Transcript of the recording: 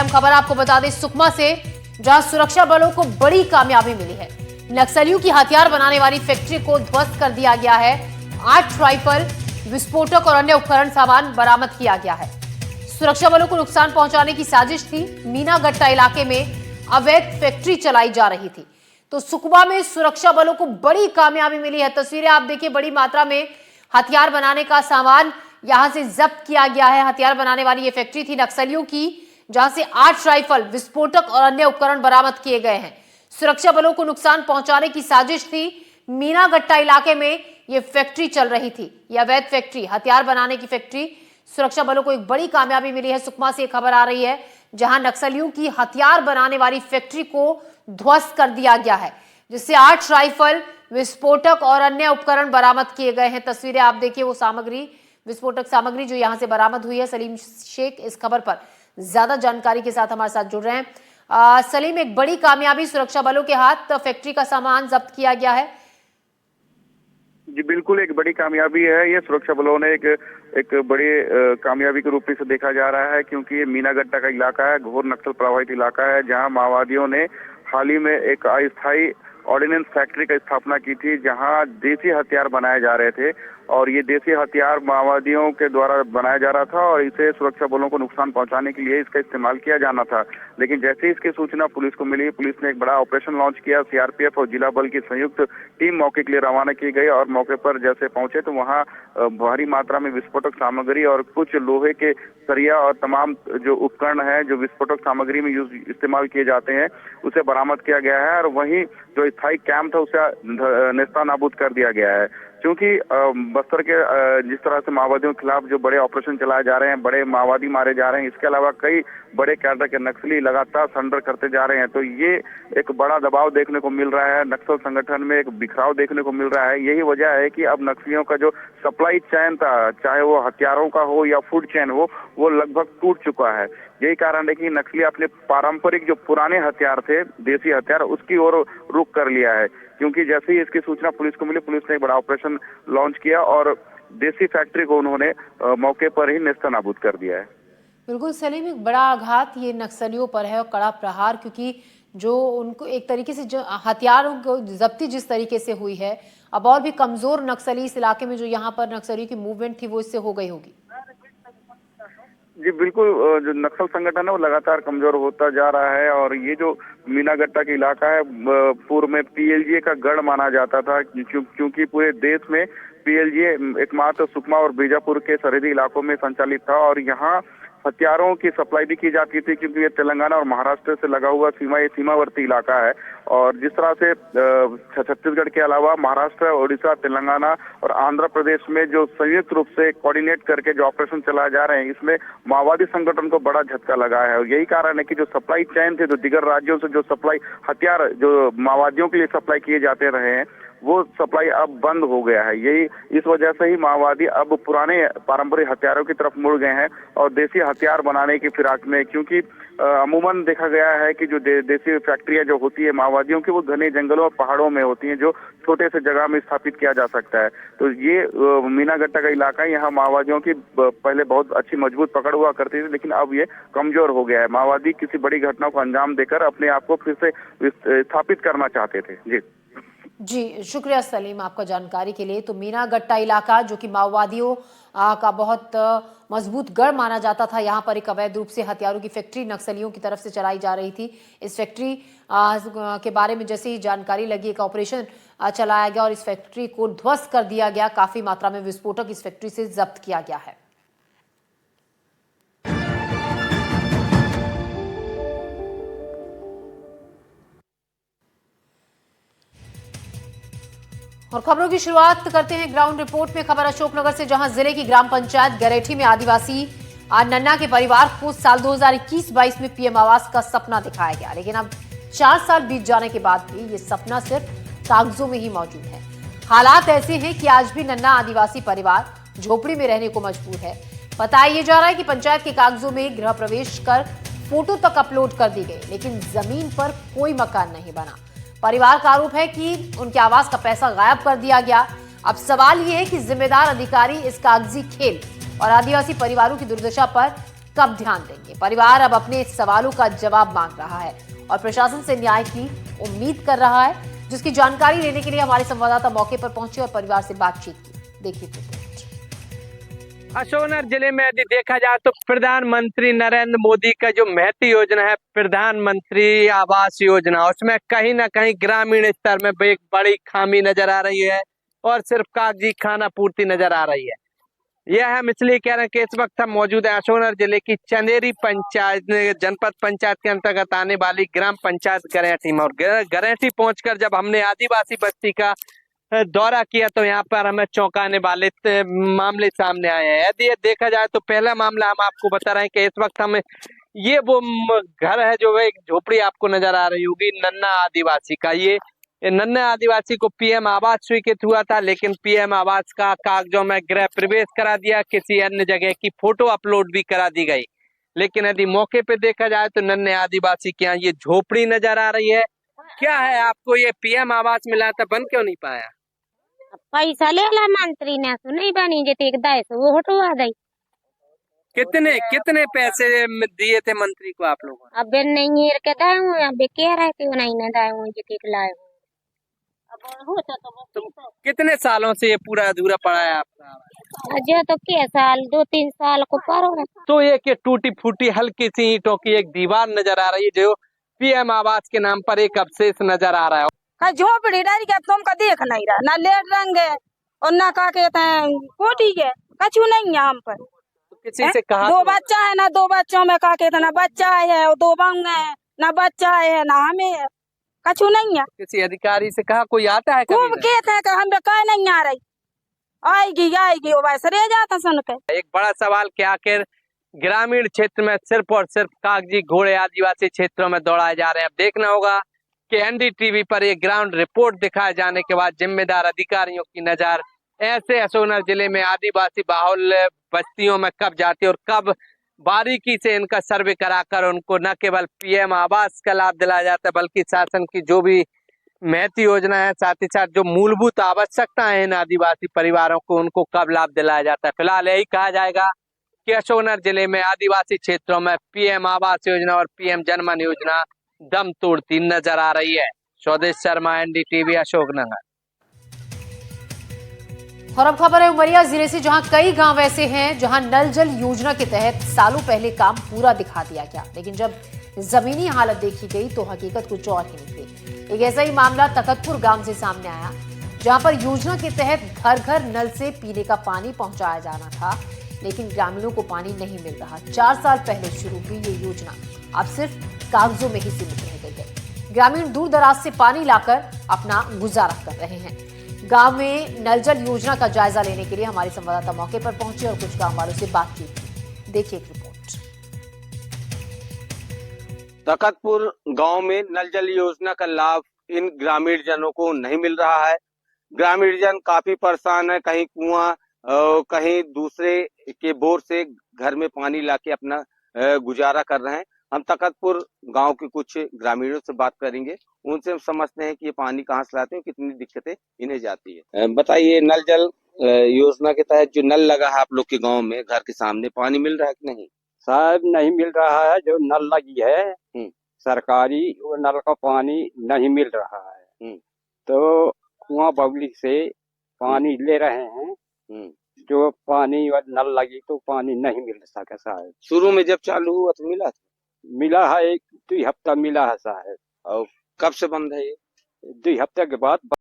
अहम खबर आपको बता दें सुकमा से, जहां सुरक्षा बलों को बड़ी कामयाबी मिली है। नक्सलियों की हथियार बनाने वाली फैक्ट्री को ध्वस्त कर दिया गया है। 8 राइफल, विस्फोटक और अन्य उपकरण सामान बरामद किया गया है। सुरक्षा बलों को नुकसान पहुंचाने की साजिश थी। मीनागट्टा इलाके में अवैध फैक्ट्री चलाई जा रही थी। तो सुकमा में सुरक्षा बलों को बड़ी कामयाबी मिली है। तस्वीरें आप देखिए, बड़ी मात्रा में हथियार बनाने का सामान यहां से जब्त किया गया है। हथियार बनाने वाली ये फैक्ट्री थी नक्सलियों की, जहां से 8 राइफल, विस्फोटक और अन्य उपकरण बरामद किए गए हैं। सुरक्षा बलों को नुकसान पहुंचाने की साजिश थी। मीनागट्टा इलाके में यह फैक्ट्री चल रही थी, यह अवैध फैक्ट्री, हथियार बनाने की फैक्ट्री। सुरक्षा बलों को एक बड़ी कामयाबी मिली है। सुकमा से खबर आ रही है, जहां नक्सलियों की हथियार बनाने वाली फैक्ट्री को ध्वस्त कर दिया गया है, जिससे 8 राइफल, विस्फोटक और अन्य उपकरण बरामद किए गए हैं। तस्वीरें आप देखिए, वो सामग्री, विस्फोटक सामग्री जो यहां से बरामद हुई है। सलीम शेख इस खबर पर ज्यादा जानकारी के साथ हमारे साथ जुड़ रहे हैं। सलीम, एक बड़ी कामयाबी, सुरक्षा बलों के हाथ फैक्ट्री का सामान जब्त किया गया है। जी बिल्कुल, एक बड़ी कामयाबी है। ये सुरक्षा बलों ने एक बड़ी कामयाबी के रूप में से देखा जा रहा है, क्योंकि ये मीनागट्टा का इलाका है, घोर नक्सल प्रभावित इलाका है, जहां माओवादियों ने हाल ही में एक अस्थायी ऑर्डिनेंस फैक्ट्री की स्थापना की थी, जहां देसी हथियार बनाए जा रहे थे। और ये देसी हथियार माओवादियों के द्वारा बनाया जा रहा था और इसे सुरक्षा बलों को नुकसान पहुंचाने के लिए इसका इस्तेमाल किया जाना था। लेकिन जैसे ही इसकी सूचना पुलिस को मिली, पुलिस ने एक बड़ा ऑपरेशन लॉन्च किया। सीआरपीएफ और जिला बल की संयुक्त टीम मौके के लिए रवाना की गई और मौके पर जैसे पहुंचे तो वहां भारी मात्रा में विस्फोटक सामग्री और कुछ लोहे के सरिया और तमाम जो उपकरण है जो विस्फोटक सामग्री में इस्तेमाल किए जाते हैं, उसे बरामद किया गया है। और वहीं जो स्थायी कैंप था उसे नेस्तनाबूद कर दिया गया है। क्योंकि बस्तर के जिस तरह से माओवादियों के खिलाफ जो बड़े ऑपरेशन चलाए जा रहे हैं, बड़े माओवादी मारे जा रहे हैं, इसके अलावा कई बड़े कैडर के नक्सली लगातार सरेंडर करते जा रहे हैं। तो ये एक बड़ा दबाव देखने को मिल रहा है, नक्सल संगठन में एक बिखराव देखने को मिल रहा है। यही वजह है कि अब नक्सलियों का जो सप्लाई चेन था, चाहे वो हथियारों का हो या फूड चेन हो, वो लगभग टूट चुका है। यही कारण है कि नक्सली अपने पारंपरिक जो पुराने हथियार थे, देसी हथियार, उसकी ओर रुख कर लिया है। क्योंकि जैसे ही इसकी सूचना पुलिस को मिली, पुलिस ने एक बड़ा ऑपरेशन लॉन्च किया और देसी फैक्ट्री को उन्होंने मौके पर ही नेस्तनाबूद कर दिया है। बिल्कुल सलीम, एक बड़ा आघात ये नक्सलियों पर है और कड़ा प्रहार, क्योंकि जो उनको एक तरीके से जो हथियारों को जब्ती जिस तरीके से हुई है, अब और भी कमजोर नक्सली इस इलाके में जो यहाँ पर नक्सलियों की मूवमेंट थी वो इससे हो गई होगी। जी बिल्कुल, जो नक्सल संगठन है वो लगातार कमजोर होता जा रहा है। और ये जो मीनागट्टा का इलाका है, पूर्व में पीएलजीए का गढ़ माना जाता था, क्योंकि पूरे देश में पीएलजीए एकमात्र सुकमा और बीजापुर के सरहदी इलाकों में संचालित था। और यहाँ हथियारों की सप्लाई भी की जाती थी, क्योंकि ये तेलंगाना और महाराष्ट्र से लगा हुआ सीमावर्ती इलाका है। और जिस तरह से छत्तीसगढ़ के अलावा महाराष्ट्र, उड़ीसा, तेलंगाना और आंध्र प्रदेश में जो संयुक्त रूप से कोऑर्डिनेट करके जो ऑपरेशन चलाए जा रहे हैं, इसमें माओवादी संगठन को बड़ा झटका लगा है। और यही कारण है कि जो सप्लाई चेन थे, जो दिगर राज्यों से जो सप्लाई हथियार जो माओवादियों के लिए सप्लाई किए जाते रहे हैं, वो सप्लाई अब बंद हो गया है। यही इस वजह से ही माओवादी अब पुराने पारंपरिक हथियारों की तरफ मुड़ गए हैं और देसी हथियार बनाने की फिराक में। क्योंकि अमूमन देखा गया है कि जो देसी फैक्ट्रियां जो होती है माओवादियों की, वो घने जंगलों और पहाड़ों में होती हैं, जो छोटे से जगह में स्थापित किया जा सकता है। तो ये मीनागट्टा का इलाका है, यहाँ माओवादियों की पहले बहुत अच्छी मजबूत पकड़ हुआ करती थी, लेकिन अब ये कमजोर हो गया है। माओवादी किसी बड़ी घटना को अंजाम देकर अपने आप को फिर से स्थापित करना चाहते थे। जी शुक्रिया सलीम आपका जानकारी के लिए। तो मीनागट्टा इलाका जो कि माओवादियों का बहुत मजबूत गढ़ माना जाता था, यहाँ पर एक अवैध रूप से हथियारों की फैक्ट्री नक्सलियों की तरफ से चलाई जा रही थी। इस फैक्ट्री के बारे में जैसे ही जानकारी लगी, एक ऑपरेशन चलाया गया और इस फैक्ट्री को ध्वस्त कर दिया गया। काफी मात्रा में विस्फोटक इस फैक्ट्री से जब्त किया गया है। और खबरों की शुरुआत करते हैं ग्राउंड रिपोर्ट में। खबर अशोकनगर से, जहां जिले की ग्राम पंचायत गरेठी में आदिवासी नन्ना के परिवार को साल 2021-22 में पीएम आवास का सपना दिखाया गया, लेकिन अब 4 साल बीत जाने के बाद भी ये सपना सिर्फ कागजों में ही मौजूद है। हालात ऐसे हैं कि आज भी नन्ना आदिवासी परिवार झोपड़ी में रहने को मजबूर है। बताया यह जा रहा है कि पंचायत के कागजों में गृह प्रवेश कर फोटो तक अपलोड कर दी गई, लेकिन जमीन पर कोई मकान नहीं बना। परिवार का आरोप है कि उनके आवास का पैसा गायब कर दिया गया। अब सवाल यह है कि जिम्मेदार अधिकारी इस कागजी खेल और आदिवासी परिवारों की दुर्दशा पर कब ध्यान देंगे? परिवार अब अपने सवालों का जवाब मांग रहा है और प्रशासन से न्याय की उम्मीद कर रहा है, जिसकी जानकारी लेने के लिए हमारे संवाददाता मौके पर पहुंचे और परिवार से बातचीत की। देखिए रिपोर्ट। अशोकनगर जिले में यदि देखा जाए तो प्रधानमंत्री नरेंद्र मोदी का जो महती योजना है प्रधानमंत्री आवास योजना, उसमें कहीं ना कहीं ग्रामीण स्तर में एक बड़ी खामी नजर आ रही है और सिर्फ कागजी खाना पूर्ति नजर आ रही है। यह हम इसलिए कह रहे हैं कि इस वक्त हम मौजूद है अशोकनगर जिले की चंदेरी पंचायत जनपद पंचायत के अंतर्गत आने वाली ग्राम पंचायत गरेठी में, और गरेठी पहुंचकर जब हमने आदिवासी बस्ती का दौरा किया तो यहाँ पर हमें चौंकाने वाले मामले सामने आए हैं। यदि ये देखा जाए तो पहला मामला हम आपको बता रहे हैं कि इस वक्त हमें ये वो घर है जो एक झोपड़ी आपको नजर आ रही होगी नन्ना आदिवासी का। ये नन्ना आदिवासी को पीएम आवास स्वीकृत हुआ था, लेकिन पीएम आवास का कागजों में गृह प्रवेश करा दिया, किसी अन्य जगह की फोटो अपलोड भी करा दी गई। लेकिन यदि मौके पे देखा जाए तो नन्हे आदिवासी के यहाँ ये झोपड़ी नजर आ रही है। क्या है, आपको ये पीएम आवास मिला था, बन क्यों नहीं पाया? पैसा ले ला मंत्री ने तो नहीं बनी जे एक दाय से वो हटवा दई। कितने कितने पैसे दिए थे मंत्री को आप लोगों ने? अब नहीं है के दाय हूं, अब कह रहा है कि नहीं ना दाय हूं जे एक लाए हूं। अब हो तो कितने सालों से ये पूरा अधूरा पड़ा है आपका? अजय तो के साल 2-3 साल को पर हो। तो एक ये टूटी फूटी हल्की सी ईंटों की एक दीवार नजर आ रही है जो पीएम आवास के नाम पर एक अवशेष नजर आ रहा है। झोपड़ी डाली के तुमका देख नहीं रहा, ना लेट रंग है और ना का कहते हैं कोटी है, कछु नहीं है हम पर। तो किसी से कहा? 2 बच्चा है ना, 2 बच्चों में का कहते ना बच्चा है और 2 बंग है, ना बच्चा है ना हमें है, कछु नहीं है। किसी अधिकारी से कहा? कोई आता है? खूब कहते हैं कि हम का नहीं आ रही, आएगी वो वैसे रह जाता सुन के। एक बड़ा सवाल कि आखिर ग्रामीण क्षेत्र में सिर्फ और सिर्फ कागजी घोड़े आदिवासी क्षेत्रों में दौड़ाए जा रहे हैं। अब देखना होगा कि एनडीटीवी पर एक ग्राउंड रिपोर्ट दिखाए जाने के बाद जिम्मेदार अधिकारियों की नजर ऐसे अशोकनगर जिले में आदिवासी बाहुल बस्तियों में कब जाती है और कब बारीकी से इनका सर्वे कराकर उनको न केवल पीएम आवास का लाभ दिलाया जाता है बल्कि शासन की जो भी महती योजना है, साथ ही साथ जो मूलभूत आवश्यकता है इन आदिवासी परिवारों को, उनको कब लाभ दिलाया जाता है। फिलहाल यही कहा जाएगा कि अशोकनगर जिले में आदिवासी क्षेत्रों में पीएम आवास योजना और पीएम जनमन योजना दम तोड़ती नजर आ रही है। स्वदेश शर्मा, एनडीटीवी, अशोकनगर। और अब खबर है उमरिया जिले से, जहां कई गांव ऐसे हैं जहां नल जल योजना के तहत सालों पहले काम पूरा दिखा दिया गया, लेकिन जब जमीनी हालत देखी गई तो हकीकत कुछ और ही निकली। एक ऐसा ही मामला तखतपुर गांव से सामने आया, जहां पर योजना के तहत घर घर नल से पीने का पानी पहुंचाया जाना था, लेकिन ग्रामीणों को पानी नहीं मिल रहा। 4 साल पहले शुरू हुई ये योजना अब सिर्फ कागजों में ही सीमित रह गई है। ग्रामीण दूर दराज से पानी लाकर अपना गुजारा कर रहे हैं। गांव में नल जल योजना का जायजा लेने के लिए हमारे संवाददाता मौके पर पहुंचे और कुछ गांव वालों से बातचीत की। देखिए एक रिपोर्ट। तखतपुर गांव में नल जल योजना का लाभ इन ग्रामीण जनों को नहीं मिल रहा है। ग्रामीण जन काफी परेशान है, कहीं कुआं कहीं दूसरे के बोर से घर में पानी लाके अपना गुजारा कर रहे हैं। हम तखतपुर गांव के कुछ ग्रामीणों से बात करेंगे, उनसे हम समझते हैं कि ये पानी कहाँ से लाते हैं, कितनी दिक्कतें इन्हें जाती है। बताइए, नल जल योजना के तहत जो नल लगा है आप लोग के गांव में घर के सामने, पानी मिल रहा है कि नहीं? साहब नहीं मिल रहा है। जो नल लगी है सरकारी, वो नल का पानी नहीं मिल रहा है। तो कुआं बबली से पानी ले रहे हैं। जो पानी और नल लगी तो पानी नहीं मिल सका साहब। शुरू में जब चालू हुआ तो मिला था? मिला है, 1-2 हफ्ता मिला है साहब। और कब से बंद है ये? 2 हफ्ते के बाद